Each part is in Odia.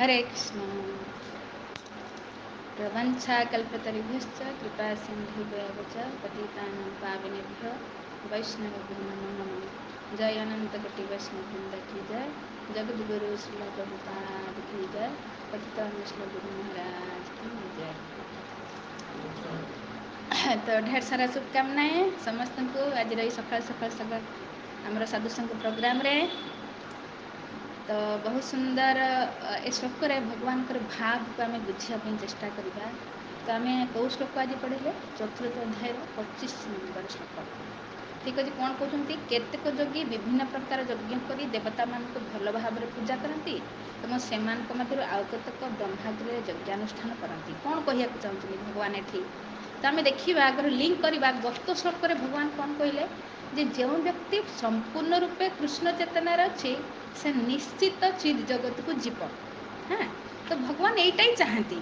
हरे कृष्ण। प्रवंशाकल्पतरुभ्यश्च कृपा सिन्धुभ्यः च पतितानां पावनेभ्यो वैष्णवेभ्यो नमो नमः। जय अनंत कोटि वैष्णव वृंद की जय। जगद्गुरु श्रील प्रभुपाद की जय। पतितान वैष्णव गुरु महाराज की जय। तो ढेर सारा शुभकामनाएं समस्त को आज रही सकाल सकाल सकाल आमर साधुसंग प्रोग्राम रे। तो बहुत सुंदर ए श्लोक भगवान भाव को आम बुझापी चेष्टा करवा। तो आम कौ श्लोक आज पढ़े चतुर्थ अध्याय 25 नंबर श्लोक। ठीक अच्छे कौन कहते केतेक योगी विभिन्न प्रकार यज्ञ कर देवता मान भल भाव पूजा करती एवं से मध्य आउ केतक ब्रह्माग्र यज्ञानुष्ठान करती। कौन कहना चाहते भगवान एठी। तो आम देखा अगर लिंक करवा गत श्लोक भगवान कौन कहले जे जो व्यक्ति संपूर्ण रूपे कृष्ण चेतनार अच्छे से निश्चित चिद जगत को जीव। हाँ, तो भगवान यहीटा ही चाहती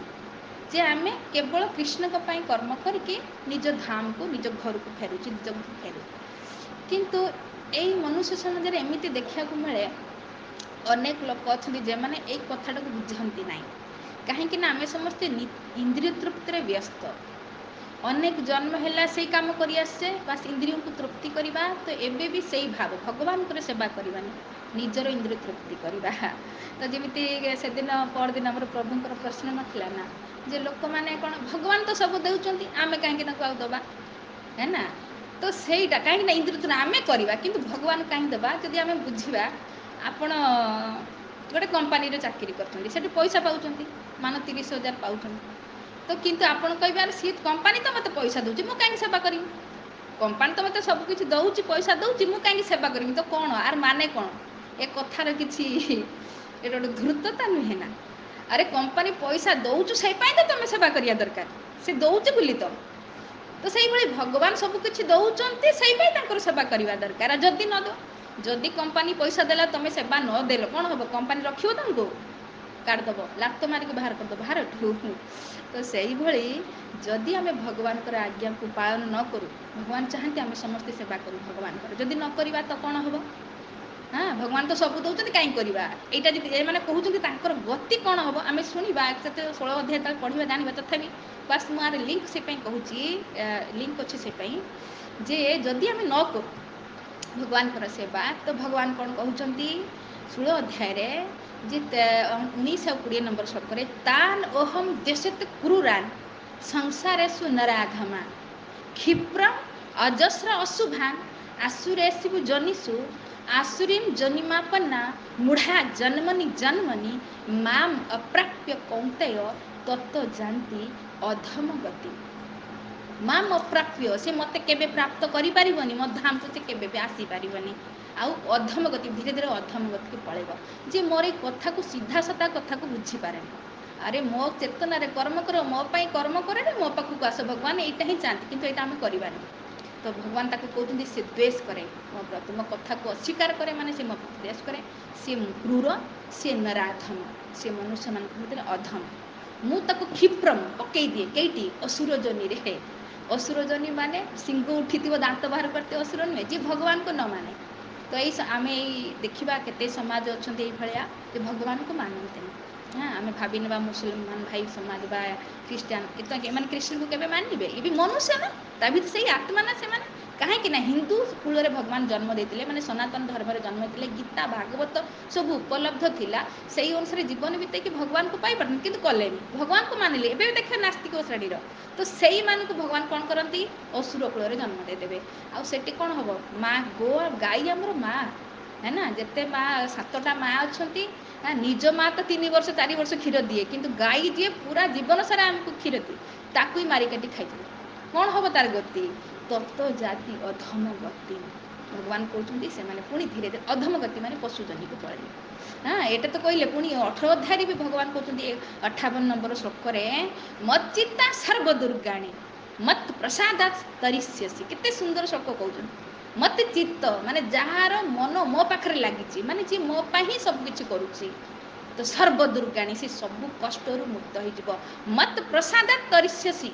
जे आमे केवल कृष्ण कर्म करके निज धाम को निज घर को फेरू चिद जगत को फेरू। किंतु यही मनुष्य समाज में एमती देखा मिले अनेक लोक अच्छा जो मैंने एक कथाटा को बुझाती ना कहीं आम समस्ते इंद्रिय तृप्ति व्यस्त। अनेक जन्म है से कम कर आसचे बास इंद्रियों को तृप्ति करवा। तो एबे भी से भाव भगवान को सेवा करवानी निजर इंद्रिय तृप्ति करवा। तो जमी से दिन परदिन आम प्रभुंर प्रश्न नाला ना जे लोक मैंने कौन भगवान तो सब देउछंती आमे कहीं दबा है ना। तो सहीटा कहीं इंद्रिय आम करवा किंतु भगवान कहीं दबा जदि आम बुझा आपण गोटे कंपानी चाकरी कर पैसा पाँच मान 30,000 पाँच। तो किंतु आपण कह सी कंपानी तो मत पैसा दूची मु कहीं सेवा करी कंपानी तो मत सब किसी दौर पैसा दूची मु कहीं सेवा करी। तो कौन आर माने कौन ए कथार किसी ये गोटे धूर्तता नुहे ना। अरे कंपानी पैसा दौचु से तो तुम सेवा करिया दरकार से दौचे बोली तो से भगवान सबकि दौरान से सेवा करवा दरकार। जदि न दो जदि कंपानी पैसा देला तुम सेवा नदेल कौन हम कंपानी रखियो तुमको काटदब लात मारिक बाहर करदब बाहर। तो से जदि आम भगवान आज्ञा को पालन न करूँ भगवान चाहते आम समस्ते सेवा करूँ भगवान जदि न करवा तो कौन हम। हाँ, भगवान तो सब दौरान कहीं करवा यहाँ जी मैंने कहते गति कौन हम आम शुणा 16 अध्याय तक पढ़ा जाना। तथापि बास मुझे लिंक से कहूँ लिंक अच्छे से जे जदि आम न करूँ भगवान सेवा तो भगवान कौन कहते 16 अध्याय जे 19 और 20 नंबर श्लोक तान ओहम देशत क्रूरान संसारेषु नराधमा क्षिप्रम अजस्र अशुभान आसुरेषु जनिषु आसुरीम जनिमापन्ना मूढ़ा जन्मनि जन्मनि माम अप्राप्य कौंतेय तत्व जानती अधम गति। माम अप्राप्य से मत केबे प्राप्त करि परिबनी मो धाम को से केबे भी आसी परिबनी आउ अधम गति धीरे धीरे अधम गति को पड़ेगा। जे मोर कथा को सीधा साधा कथा को बुझी पारे अरे मो चेतना रे कर्म कर मो पाई कर्म करे मो पाखक आस भगवान यहीटा ही चाहती किंतु यहाँ आम करवानी। तो भगवान ताको कहते से द्वेष करे मो प्रति मो कथा को अस्वीकार करे माने से मो प्रति द्वेष करे सी क्रूर सी नराधम सी मनुष्य मान अधम मु ताको क्षिप्रम पकई दिए कईटी असुर जनी रे। असुर जनी माने सिंह उठी दांत बाहर करते असुर नुहे जी भगवान को न माने। तो ये आम देखा केते समाज अच्छा भाया जो भगवान को मानते हैं। हाँ, आम भावी ना मुसलमान भाई समाज बा ख्रीस्टान मैंने कृष्ण को केबे मानबे ये भी मनुष्य ना ता भी से आत्मा ना से कहीं ना हिंदू कूल भगवान जन्म देते माने सनातन धर्म जन्म देते गीता भागवत सब उपलब्ध थिला से अनुसार जीवन बीते कि भगवान को पाई पार कि कले भगवान को मानिले एवं देखिए नास्तिक श्रेणीर। तो से भगवान कौन करती असुर कूल जन्म देदेवे आठ कौन हम माँ गो गाई आमर माँ है ना जिते माँ 7टा माँ अच्छा निज माँ तो 3 वर्ष 4 वर्ष क्षीर दिए किंतु गाई जी पूरा जीवन सारा आमको क्षीर दिए ताकू ही मारी काटी खाई कौन हम तार गति तत्व जाति अधम गति। भगवान कहते से पुणी धीरे धीरे अधम गति माने पशुजनी को पड़े। हाँ, एटा तो कहले पुणी 18 अध्याय भी भगवान कहते 58 नंबर श्लोक मच्चित्ता सर्वदुर्गाणी मत प्रसादा तरिष्यसि केते सुंदर श्लोक कहते मत चित्त माने जार मन मो पाखरे लगी माने जी मो ही सबकि करुच्ची तो सर्वदुर्गाणी से सब कष्ट मुक्त हो मत प्रसादा तरिष्यसि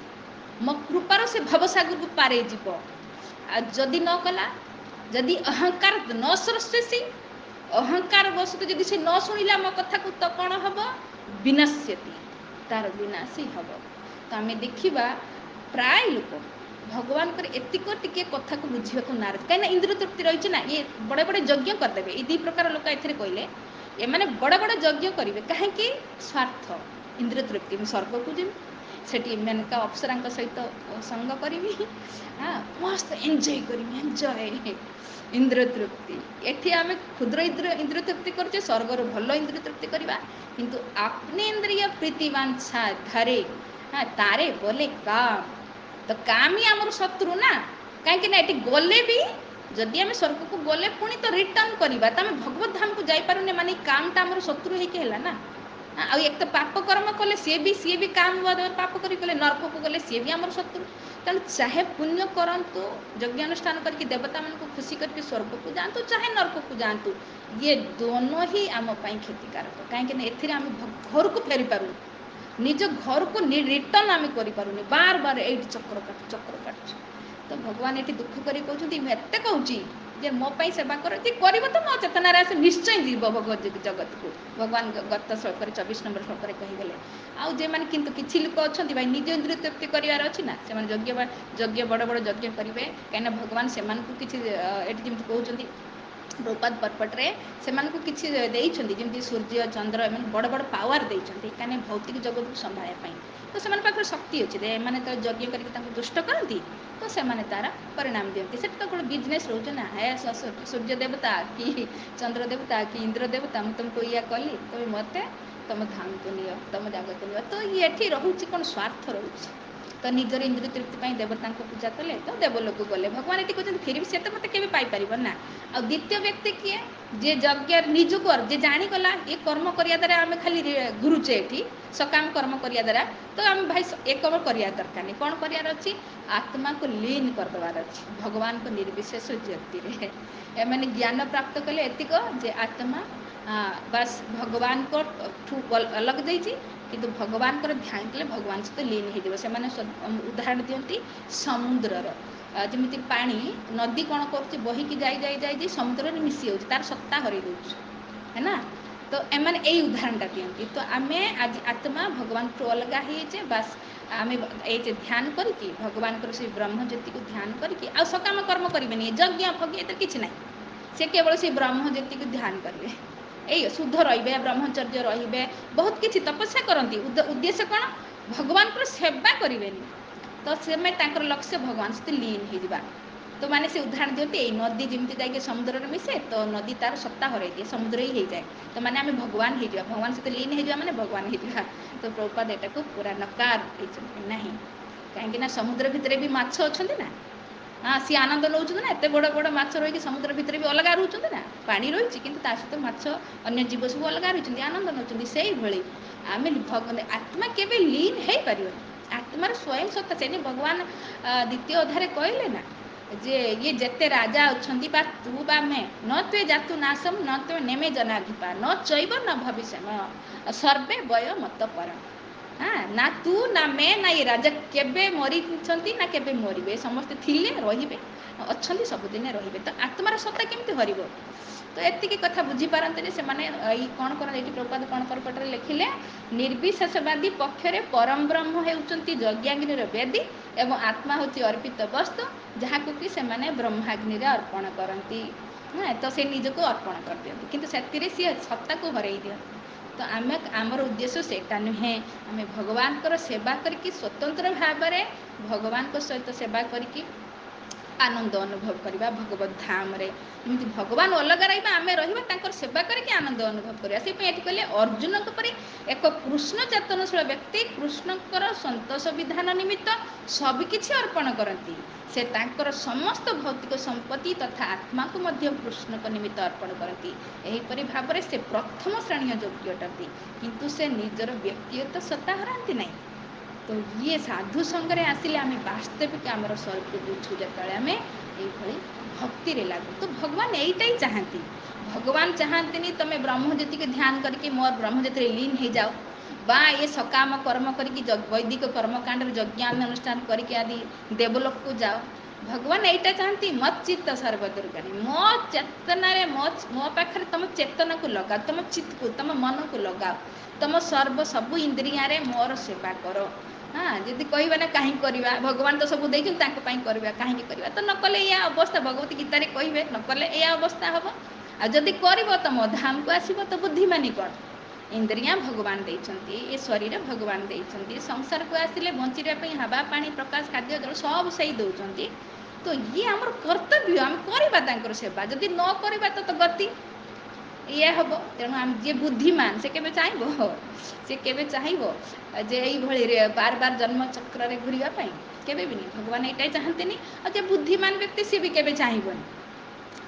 मो कृपार से भवसागर को पारे जीव जदि न कला जदि अहंकार न स्रष्टि अहंकार बसत जदि से न शुणिला मो कथा को तो कौन हम ବିନଶ୍ୟତି, ତାର ବିନାଶ ହିଁ ହେବ। ତ ଆମେ ଦେଖିବା ପ୍ରାୟ ଲୋକ ଭଗବାନଙ୍କର ଏତିକ ଟିକେ କଥାକୁ ବୁଝିବାକୁ ନାରାଜ, କାହିଁକିନା ଇନ୍ଦ୍ରିୟ ତୃପ୍ତି ରହିଛି ନା। ଇଏ ବଡ଼ ବଡ଼ ଯଜ୍ଞ କରିଦେବେ, ଏଇ ଦୁଇ ପ୍ରକାର ଲୋକ ଏଥିରେ କହିଲେ। ଏମାନେ ବଡ଼ ବଡ଼ ଯଜ୍ଞ କରିବେ, କାହିଁକି? ସ୍ୱାର୍ଥ, ଇନ୍ଦ୍ରିୟ ତୃପ୍ତି। ମୁଁ ସ୍ୱର୍ଗକୁ ଯିବି, ସେଠି ଏମାନଙ୍କ ଅପ୍ସରାଙ୍କ ସହିତ ସଙ୍ଗ କରିବି, ହଁ ମସ୍ତ ଏନ୍ଜୟ କରିବି, ଏନ୍ଜୟ ଇନ୍ଦ୍ରିୟ ତୃପ୍ତି। ଏଠି ଆମେ କ୍ଷୁଦ୍ର ଇନ୍ଦ୍ରିୟ ତୃପ୍ତି କରୁଛେ, ସ୍ୱର୍ଗରୁ ଭଲ ଇନ୍ଦ୍ରିୟ ତୃପ୍ତି କରିବା। କିନ୍ତୁ ଆପନେ ଇନ୍ଦ୍ରିୟ ପ୍ରୀତି ବାଞ୍ଛା ଧରେ, ହଁ ତାରେ ବୋଲେ କାମ। ତ କାମ ହିଁ ଆମର ଶତ୍ରୁ ନା। କାହିଁକି ନା ଏଠି ଗଲେ ବି, ଯଦି ଆମେ ସ୍ୱର୍ଗକୁ ଗଲେ ପୁଣି ତ ରିଟର୍ଣ୍ଣ କରିବା, ତ ଆମେ ଭଗବତ ଧାମକୁ ଯାଇପାରୁନେ, ମାନେ କାମଟା ଆମର ଶତ୍ରୁ ହେଇକି ହେଲା ନା। ଆଉ ଏକ ତ ପାପ କର୍ମ କଲେ ସିଏ ବି କାମ ପାପ କରି କଲେ, ନରକକୁ ଗଲେ ସିଏ ବି ଆମର ଶତ୍ରୁ। ତେଣୁ ଚାହେ ପୁଣ୍ୟ କରନ୍ତୁ, ଯଜ୍ଞାନୁଷ୍ଠାନ କରିକି ଦେବତାମାନଙ୍କୁ ଖୁସି କରିକି ସ୍ୱର୍ଗକୁ ଯାଆନ୍ତୁ, ଚାହେ ନରକକୁ ଯାଆନ୍ତୁ, ଇଏ ଦୋନୋ ହିଁ ଆମ ପାଇଁ କ୍ଷତିକାରକ। କାହିଁକି ନା ଏଥିରେ ଆମେ ଘରକୁ ଫେରି ପାରୁନି, ନିଜ ଘରକୁ ରିଟର୍ଣ୍ଣ ଆମେ କରିପାରୁନି, ବାର ବାର ଏଇଠି ଚକ୍ର କାଟୁଛୁ। ତ ଭଗବାନ ଏଠି ଦୁଃଖ କରି କହୁଛନ୍ତି, ମୁଁ ଏତେ କହୁଛି ଯେ ମୋ ପାଇଁ ସେବା କର, ଯେ କରିବ ତ ମୋ ଚେତନାରେ ଆସି ନିଶ୍ଚୟ ଯିବ ଭଗବତ ଜଗତକୁ। ଭଗବାନ ଗତ ଶ୍ଲୋକରେ 24 ନମ୍ବର ଶ୍ଲୋକରେ କହିଗଲେ। ଆଉ ଯେମାନେ କିନ୍ତୁ କିଛି ଲୋକ ଅଛନ୍ତି ଭାଇ ନିଜ ଇନ୍ଦ୍ରିୟ ତୃପ୍ତି କରିବାର ଅଛି ନା, ସେମାନେ ଯଜ୍ଞ ବଡ଼ ବଡ଼ ଯଜ୍ଞ କରିବେ। କାହିଁକିନା ଭଗବାନ ସେମାନଙ୍କୁ କିଛି ଏଠି ଯେମିତି କହୁଛନ୍ତି ପ୍ରପାତ ପର୍ପଟରେ, ସେମାନଙ୍କୁ କିଛି ଦେଇଛନ୍ତି, ଯେମିତି ସୂର୍ଯ୍ୟ ଚନ୍ଦ୍ର, ଏମାନେ ବଡ଼ ବଡ଼ ପାୱାର ଦେଇଛନ୍ତି, କାହିଁକିନା ଭୌତିକ ଜଗତକୁ ସମ୍ଭାଳିବା ପାଇଁ। ତ ସେମାନଙ୍କ ପାଖରେ ଶକ୍ତି ଅଛି, ଏମାନେ ତ ଯଜ୍ଞ କରିକି ତାଙ୍କୁ ଦୁଷ୍ଟ କରନ୍ତି, ତ ସେମାନେ ତାର ପରିଣାମ ଦିଅନ୍ତି। ସେଠି ତ ଗୋଟେ ବିଜନେସ୍ ରହୁଛି ନା, ହେ ସୂର୍ଯ୍ୟ ଦେବତା କି ଚନ୍ଦ୍ର ଦେବତା କି ଇନ୍ଦ୍ର ଦେବତା, ମୁଁ ତୁମକୁ ଇଏ କଲି, ତୁମେ ମୋତେ ତମ ଧାମକୁ ନିଅ, ତମ ଜାଗାକୁ ନିଅ। ତ ଏଠି ରହୁଛି କ'ଣ? ସ୍ୱାର୍ଥ ରହୁଛି। ତ ନିଜର ଇନ୍ଦ୍ରିୟ ତୃପ୍ତି ପାଇଁ ଦେବତାଙ୍କୁ ପୂଜା କଲେ, ତ ଦେବଲୋକ ଗଲେ। ଭଗବାନ ଏଠି କହୁଛନ୍ତି ଫିର ବି ସେ ତ ମୋତେ କେବେ ପାଇପାରିବ ନା। ଆଉ ଦ୍ୱିତୀୟ ବ୍ୟକ୍ତି କିଏ? ଯେ ଯଜ୍ଞ ନିଜକୁ ଯେ ଜାଣିଗଲା ଏ କର୍ମ କରିବା ଦ୍ୱାରା ଆମେ ଖାଲି ଘୁରୁଛେ, ଏଠି ସକାମ କର୍ମ କରିବା ଦ୍ୱାରା, ତ ଆମେ ଭାଇ ଏ କର୍ମ କରିବା ଦରକାର ନାହିଁ। କ'ଣ କରିବାର ଅଛି? ଆତ୍ମାକୁ ଲୀନ କରିଦେବାର ଅଛି ଭଗବାନଙ୍କ ନିର୍ବିଶେଷ ଜ୍ୟୋତିରେ। ଏମାନେ ଜ୍ଞାନ ପ୍ରାପ୍ତ କଲେ ଏତିକ ଯେ ଆତ୍ମା ବାସ୍ ଭଗବାନଙ୍କଠୁ ଅଲଗା ଦେଇଛି, କିନ୍ତୁ ଭଗବାନଙ୍କର ଧ୍ୟାନ କଲେ ଭଗବାନ ସହିତ ଲୀନ ହେଇଯିବ। ସେମାନେ ଉଦାହରଣ ଦିଅନ୍ତି ସମୁଦ୍ରର, ଯେମିତି ପାଣି ନଦୀ କ'ଣ କରୁଛି? ବହିକି ଯାଇ ସମୁଦ୍ରରେ ମିଶି ଯାଉଛି, ତାର ସତ୍ତା ହରେଇ ଦେଉଛି, ହେଲା। ତ ଏମାନେ ଏଇ ଉଦାହରଣଟା ଦିଅନ୍ତି। ତ ଆମେ ଆଜି ଆତ୍ମା ଭଗବାନଠୁ ଅଲଗା ହେଇଛେ, ବାସ୍ ଆମେ ଏଇ ଯେ ଧ୍ୟାନ କରିକି ଭଗବାନଙ୍କର ସେଇ ବ୍ରହ୍ମଜ୍ୟୋତିକୁ ଧ୍ୟାନ କରିକି, ଆଉ ସକାମ କର୍ମ କରିବେନି, ଯଜ୍ଞ ଫଜ୍ଞ ଏଥିରେ କିଛି ନାହିଁ। ସେ କେବଳ ସେଇ ବ୍ରହ୍ମଜ୍ୟୋତିକୁ ଧ୍ୟାନ କରିବେ, ଏଇ ଶୁଦ୍ଧ ରହିବେ, ବ୍ରହ୍ମଚର୍ଯ୍ୟ ରହିବେ, ବହୁତ କିଛି ତପସ୍ୟା କରନ୍ତି। ଉଦ୍ଦେଶ୍ୟ କ'ଣ? ଭଗବାନଙ୍କର ସେବା କରିବେନି, ତ ସେମାନେ ତାଙ୍କର ଲକ୍ଷ୍ୟ ଭଗବାନ ସହିତ ଲୀନ ହେଇଯିବା। ତ ମାନେ ସେ ଉଦାହରଣ ଦିଅନ୍ତି, ଏଇ ନଦୀ ଯେମିତି ଯାଇକି ସମୁଦ୍ରରେ ମିଶେ, ତ ନଦୀ ତାର ସତ୍ତା ହରାଇ ଦିଏ, ସମୁଦ୍ର ହିଁ ହେଇଯାଏ। ତ ମାନେ ଆମେ ଭଗବାନ ହେଇଯିବା, ଭଗବାନ ସହିତ ଲୀନ ହେଇଯିବା ମାନେ ଭଗବାନ ହେଇଯିବା। ତ ପ୍ରଭୁପାଦ ଏଟାକୁ ପୁରା ନକାର ହେଇଛନ୍ତି ନାହିଁ। କାହିଁକି ନା ସମୁଦ୍ର ଭିତରେ ବି ମାଛ ଅଛନ୍ତି ନା, ହଁ ସିଏ ଆନନ୍ଦ ନେଉଛନ୍ତି ନା, ଏତେ ବଡ଼ ବଡ଼ ମାଛ ରହିକି ସମୁଦ୍ର ଭିତରେ ବି ଅଲଗା ରହୁଛନ୍ତି ନା, ପାଣି ରହିଛି କିନ୍ତୁ ତା ସହିତ ମାଛ ଅନ୍ୟ ଜୀବ ସବୁ ଅଲଗା ରହିଛନ୍ତି, ଆନନ୍ଦ ନେଉଛନ୍ତି। ସେଇଭଳି ଆମେ ଆତ୍ମା କେବେ ଲୀନ ହେଇପାରିବନି, ଆତ୍ମାର ସ୍ୱୟଂ ସତ୍ତା। ସେଠି ଭଗବାନ ଦ୍ୱିତୀୟ ଅଧ୍ୟାୟରେ କହିଲେ ନା ଯେ ଇଏ ଯେତେ ରାଜା ଅଛନ୍ତି, ବା ତୁ ବା ମେ ନ ତ୍ୱେ ଜାତୁ ନାଶମ ନ ତ୍ୱେ ନେମେ ଜନାଧିପା ନ ଚୈବ ନ ଭବିଷ୍ୟମ ସର୍ବେ ବୟ ମତ ପର। ନା ତୁ ନା ମେ ନା ଏ ରାଜା କେବେ ମରିଛନ୍ତି ନା କେବେ ମରିବେ, ସମସ୍ତେ ଥିଲେ, ରହିବେ, ଅଛନ୍ତି, ସବୁଦିନେ ରହିବେ। ତ ଆତ୍ମାର ସତ୍ତା କେମିତି ହରିବ? ତ ଏତିକି କଥା ବୁଝିପାରନ୍ତିନି ସେମାନେ। ଏଇ କ'ଣ କରନ୍ତି? ଏଇଠି ପ୍ରଭୁପାଦ କ'ଣ ପରପଟରେ ଲେଖିଲେ, ନିର୍ବିଶେଷବାଦୀ ପକ୍ଷରେ ପରମ ବ୍ରହ୍ମ ହେଉଛନ୍ତି ଯଜ୍ଞାଗ୍ନିର ବେଦୀ ଏବଂ ଆତ୍ମା ହେଉଛି ଅର୍ପିତ ବସ୍ତୁ, ଯାହାକୁ କି ସେମାନେ ବ୍ରହ୍ମାଗ୍ନିରେ ଅର୍ପଣ କରନ୍ତି। ତ ସେ ନିଜକୁ ଅର୍ପଣ କରିଦିଅନ୍ତି, କିନ୍ତୁ ସେଥିରେ ସିଏ ସତ୍ତାକୁ ହରେଇ ଦିଅନ୍ତି। ତ ଆମର ଉଦ୍ଦେଶ୍ୟ ସେଇଟା ନୁହେଁ। ଆମେ ଭଗବାନଙ୍କର ସେବା କରିକି ସ୍ୱତନ୍ତ୍ର ଭାବରେ ଭଗବାନଙ୍କ ସହିତ ସେବା କରିକି ଆନନ୍ଦ ଅନୁଭବ କରିବା ଭଗବତ ଧାମରେ। ଯେମିତି ଭଗବାନ ଅଲଗା ରହିବା, ଆମେ ରହିବା ତାଙ୍କର ସେବା କରିକି ଆନନ୍ଦ ଅନୁଭବ କରିବା। ସେଥିପାଇଁ ଏଠି କହିଲେ ଅର୍ଜୁନଙ୍କ ପରି ଏକ କୃଷ୍ଣ ଚେତନଶୀଳ ବ୍ୟକ୍ତି କୃଷ୍ଣଙ୍କର ସନ୍ତୋଷ ବିଧାନ ନିମିତ୍ତ ସବୁକିଛି ଅର୍ପଣ କରନ୍ତି। ସେ ତାଙ୍କର ସମସ୍ତ ଭୌତିକ ସମ୍ପତ୍ତି ତଥା ଆତ୍ମାକୁ ମଧ୍ୟ କୃଷ୍ଣଙ୍କ ନିମିତ୍ତ ଅର୍ପଣ କରନ୍ତି। ଏହିପରି ଭାବରେ ସେ ପ୍ରଥମ ଶ୍ରେଣୀୟ ଯୋଗ୍ୟ ଅଟନ୍ତି, କିନ୍ତୁ ସେ ନିଜର ବ୍ୟକ୍ତିଗତ ସତ୍ତା ହରାନ୍ତି ନାହିଁ। ତ ଇଏ ସାଧୁ ସଙ୍ଗରେ ଆସିଲେ ଆମେ ବାସ୍ତବିକ ଆମର ସ୍ୱରୂପ ବୁଝୁ, ଯେତେବେଳେ ଆମେ ଏଇଭଳି ଭକ୍ତିରେ ଲାଗୁ। ତ ଭଗବାନ ଏଇଟା ହିଁ ଚାହାନ୍ତି। ଭଗବାନ ଚାହାନ୍ତିନି ତମେ ବ୍ରହ୍ମଜ୍ୟୋତିକୁ ଧ୍ୟାନ କରିକି ମୋର ବ୍ରହ୍ମଜ୍ୟୋତିରେ ଲୀନ ହେଇଯାଅ, ବା ଏ ସକାମ କର୍ମ କରିକି ବୈଦିକ କର୍ମକାଣ୍ଡରେ ଯଜ୍ଞାନୁଷ୍ଠାନ କରିକି ଆଦି ଦେବଲୋକକୁ ଯାଅ। ଭଗବାନ ଏଇଟା ଚାହାନ୍ତି, ମତ୍ ଚିତ୍ତ ସର୍ବଦୁର୍ଗାନି, ମୋ ଚେତନାରେ ମୋ ପାଖରେ ତମ ଚେତନାକୁ ଲଗାଅ, ତମ ଚିତ୍ତକୁ, ତମ ମନକୁ ଲଗାଅ। ତମ ସବୁ ଇନ୍ଦ୍ରିୟରେ ମୋର ସେବା କର। ହଁ, ଯଦି କହିବା ନା କାହିଁକି କରିବା, ଭଗବାନ ତ ସବୁ ଦେଇଛନ୍ତି ତାଙ୍କ ପାଇଁ କରିବା, କାହିଁକି କରିବା, ତ ନ କଲେ ଏଇଆ ଅବସ୍ଥା, ଭଗବତୀ ଗୀତାରେ କହିବେ ନ କଲେ ଏଇଆ ଅବସ୍ଥା ହେବ। ଆଉ ଯଦି କରିବ ତମ ଧାମକୁ ଆସିବ। ତ ବୁଦ୍ଧିମାନୀ କ'ଣ? ଇନ୍ଦ୍ରିୟ ଭଗବାନ ଦେଇଛନ୍ତି, ଏ ଶରୀର ଭଗବାନ ଦେଇଛନ୍ତି, ସଂସାରକୁ ଆସିଲେ ବଞ୍ଚିବା ପାଇଁ ହାବା ପାଣି ପ୍ରକାଶ ଖାଦ୍ୟ ଜଳ ସବୁ ସେଇ ଦେଉଛନ୍ତି। ତ ଇଏ ଆମର କର୍ତ୍ତବ୍ୟ, ଆମେ କରିବା ତାଙ୍କର ସେବା। ଯଦି ନ କରିବା ତ ଗତି ଇଏ ହେବ। ତେଣୁ ଆମେ ଯିଏ ବୁଦ୍ଧିମାନ ସେ କେବେ ଚାହିଁବ, ସେ କେବେ ଚାହିଁବ ଯେ ଏଇଭଳି ବାର ବାର ଜନ୍ମ ଚକ୍ରରେ ଘୁରିବା ପାଇଁ? କେବେ ବି ନାହିଁ। ଭଗବାନ ଏଇଟା ଚାହାନ୍ତିନି। ଆଉ ଯେ ବୁଦ୍ଧିମାନ ବ୍ୟକ୍ତି ସିଏ ବି କେବେ ଚାହିଁବନି,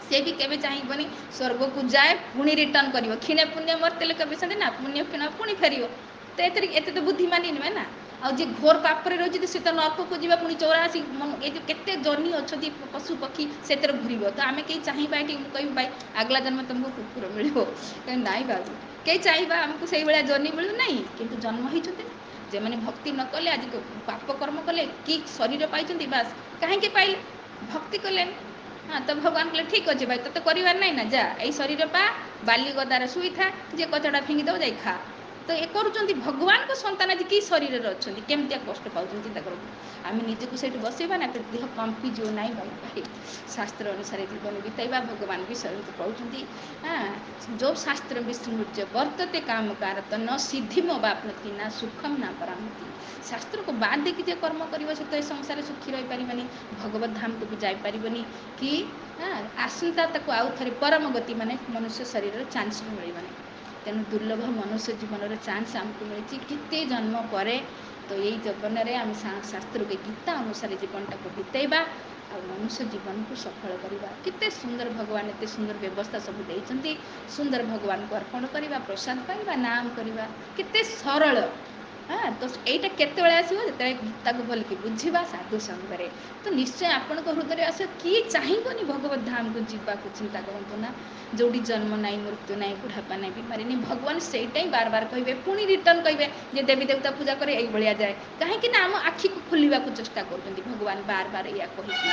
ସେ ବି କେବେ ଚାହିଁବନି ସ୍ୱର୍ଗକୁ ଯାଏ ପୁଣି ରିଟର୍ଣ୍ଣ କରିବ। କ୍ଷୀଣେ ପୁଣ୍ୟ ମର୍ତ୍ତ୍ୟ ଲୋକେ ବିଶନ୍ତି ନା, ପୁଣ୍ୟ କ୍ଷୀଣ ପୁଣି ଫେରିବ। ତ ଏତେ ତ ବୁଦ୍ଧିମାନୀ ନୁହେଁ ନା। ଆଉ ଯିଏ ଘୋର ପାପରେ ରହିଛି ସେ ତ ନର୍କକୁ ଯିବ, ପୁଣି 84 ଏ ଯେଉଁ କେତେ ଜହ୍ନି ଅଛନ୍ତି ପଶୁ ପକ୍ଷୀ ସେଥିରେ ଘୁରିବ। ତ ଆମେ କେହି ଚାହିଁବା ଏଠି ମୁଁ କହିବି ଭାଇ ଆଗଲା ଜନ୍ମ ତୁମକୁ କୁକୁର ମିଳିବ, ନାଇଁ ବାବୁ, କେହି ଚାହିଁବା ଆମକୁ ସେଇଭଳିଆ ଜହ୍ନି ମିଳୁନାହିଁ। କିନ୍ତୁ ଜନ୍ମ ହେଇଛନ୍ତି ନା, ଯେଉଁମାନେ ଭକ୍ତି ନ କଲେ, ଆଜି ପାପ କର୍ମ କଲେ, କି ଶରୀର ପାଇଛନ୍ତି, ବାସ୍ କାହିଁକି ପାଇଲେ? ଭକ୍ତି କଲେନି। ହଁ, ତ ଭଗବାନ କହିଲେ ଠିକ୍ ଅଛି ଭାଇ, ତୋତେ କରିବାର ନାହିଁ ନା, ଯା ଏଇ ଶରୀର ପା, ବାଲି ଗଦାରେ ଶୋଇଥା, ଯିଏ କଚଡ଼ା ଫିଙ୍ଗି ଦେବ ଯାଇ ଖା। ତ ଏ କରୁଛନ୍ତି ଭଗବାନଙ୍କ ସନ୍ତାନ ଆଜି କି ଶରୀରରେ ଅଛନ୍ତି, କେମିତିଆ କଷ୍ଟ ପାଉଛନ୍ତି ଚିନ୍ତା କରନ୍ତୁ। ଆମେ ନିଜକୁ ସେଇଠି ବସେଇବା ନା, ଦେହ କମ୍ପିଯିବ। ନାହିଁ ଭାଇ, ଶାସ୍ତ୍ର ଅନୁସାରେ ଜୀବନ ବିତାଇବା। ଭଗବାନ ବି ସେମିତି କହୁଛନ୍ତି। ହଁ, ଯେଉଁ ଶାସ୍ତ୍ର ବିସ୍ମୃତ୍ୟ ବର୍ତ୍ତତେ କାମ କାରତ ନ ସିଦ୍ଧିମ ବାପ୍ନୋତି ନା ସୁଖମ ନା ପରାମତି। ଶାସ୍ତ୍ରକୁ ବାଦ ଦେଇକି ଯେ କର୍ମ କରିବ ସେ ତ ଏ ସଂସାରରେ ସୁଖୀ ରହିପାରିବନି, ଭଗବତ ଧାମକୁ ବି ଯାଇପାରିବନି। କି ଆସନ୍ତା ତାକୁ ଆଉ ଥରେ ପରମ ଗତି ମାନେ ମନୁଷ୍ୟ ଶରୀରର ଚାନ୍ସ ବି ମିଳିବନି। ତେଣୁ ଦୁର୍ଲଭ ମନୁଷ୍ୟ ଜୀବନର ଚାନ୍ସ ଆମକୁ ମିଳିଛି କେତେ ଜନ୍ମ ପରେ। ତ ଏଇ ଜୀବନରେ ଆମେ ଶାସ୍ତ୍ରକୁ ଗୀତା ଅନୁସାରେ ଜୀବନଟାକୁ ବିତେଇବା, ଆଉ ମନୁଷ୍ୟ ଜୀବନକୁ ସଫଳ କରିବା। କେତେ ସୁନ୍ଦର ଭଗବାନ ଏତେ ସୁନ୍ଦର ବ୍ୟବସ୍ଥା ସବୁ ଦେଇଛନ୍ତି। ସୁନ୍ଦର ଭଗବାନଙ୍କୁ ଅର୍ପଣ କରିବା, ପ୍ରସାଦ ପାଇବା, ନାମ କରିବା, କେତେ ସରଳ। ହଁ, ତ ଏଇଟା କେତେବେଳେ ଆସିବ? ଯେତେବେଳେ ଗୀତାକୁ ଭଲକି ବୁଝିବା ସାଧୁ ସଙ୍ଗରେ। ତ ନିଶ୍ଚୟ ଆପଣଙ୍କ ହୃଦୟରେ ଆସିବ। କିଏ ଚାହିଁବନି ଭଗବତ ଧାମକୁ ଯିବାକୁ? ଚିନ୍ତା କରନ୍ତୁ ନା, ଯେଉଁଠି ଜନ୍ମ ନାହିଁ, ମୃତ୍ୟୁ ନାହିଁ, ବୁଢ଼ାପା ନାହିଁ, ବିମାରୀ ନାହିଁ। ଭଗବାନ ସେଇଟା ହିଁ ବାର ବାର କହିବେ, ପୁଣି ରିଟର୍ଣ୍ଣ କହିବେ ଯେ ଦେବୀ ଦେବତା ପୂଜା କରେ ଏଇଭଳିଆ ଯାଏ। କାହିଁକି ନା ଆମ ଆଖିକୁ ଖୋଲିବାକୁ ଚେଷ୍ଟା କରୁଛନ୍ତି ଭଗବାନ ବାର ବାର ଏଇଆ କହିକି।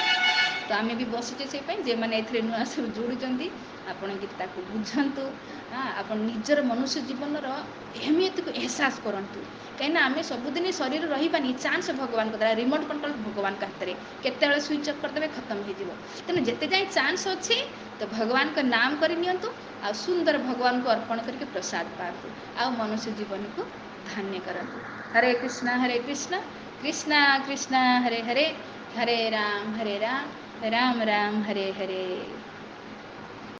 ତ ଆମେ ବି ବସିଛେ ସେଇ ପାଇଁ। ଯେଉଁମାନେ ଏଥିରେ ନୂଆ ସବୁ ଯୋଡ଼ୁଛନ୍ତି, ଆପଣ ଗୀତାକୁ ବୁଝନ୍ତୁ। ଆପଣ ନିଜର ମନୁଷ୍ୟ ଜୀବନର ଏହମିୟତକୁ ଏହସାସ କରନ୍ତୁ। କାହିଁକିନା ଆମେ ସବୁଦିନ ଶରୀର ରହିବାନି, ଚାନ୍ସ ଭଗବାନଙ୍କ ଦ୍ୱାରା, ରିମୋଟ୍ କଣ୍ଟ୍ରୋଲ ଭଗବାନଙ୍କ ହାତରେ। କେତେବେଳେ ସୁଇଚ୍ ଅଫ୍ କରିଦେବେ, ଖତମ ହେଇଯିବ। ତେଣୁ ଯେତେ ଯାଏଁ ଚାନ୍ସ ଅଛି ତ ଭଗବାନଙ୍କ ନାମ କରି ନିଅନ୍ତୁ, ଆଉ ସୁନ୍ଦର ଭଗବାନଙ୍କୁ ଅର୍ପଣ କରିକି ପ୍ରସାଦ ପାଆନ୍ତୁ, ଆଉ ମନୁଷ୍ୟ ଜୀବନକୁ ଧନ୍ୟ କରନ୍ତୁ। ହରେ କୃଷ୍ଣ କୃଷ୍ଣ କୃଷ୍ଣ ହରେ ହରେ, ହରେ ରାମ ରାମ ରାମ ହରେ ହରେ।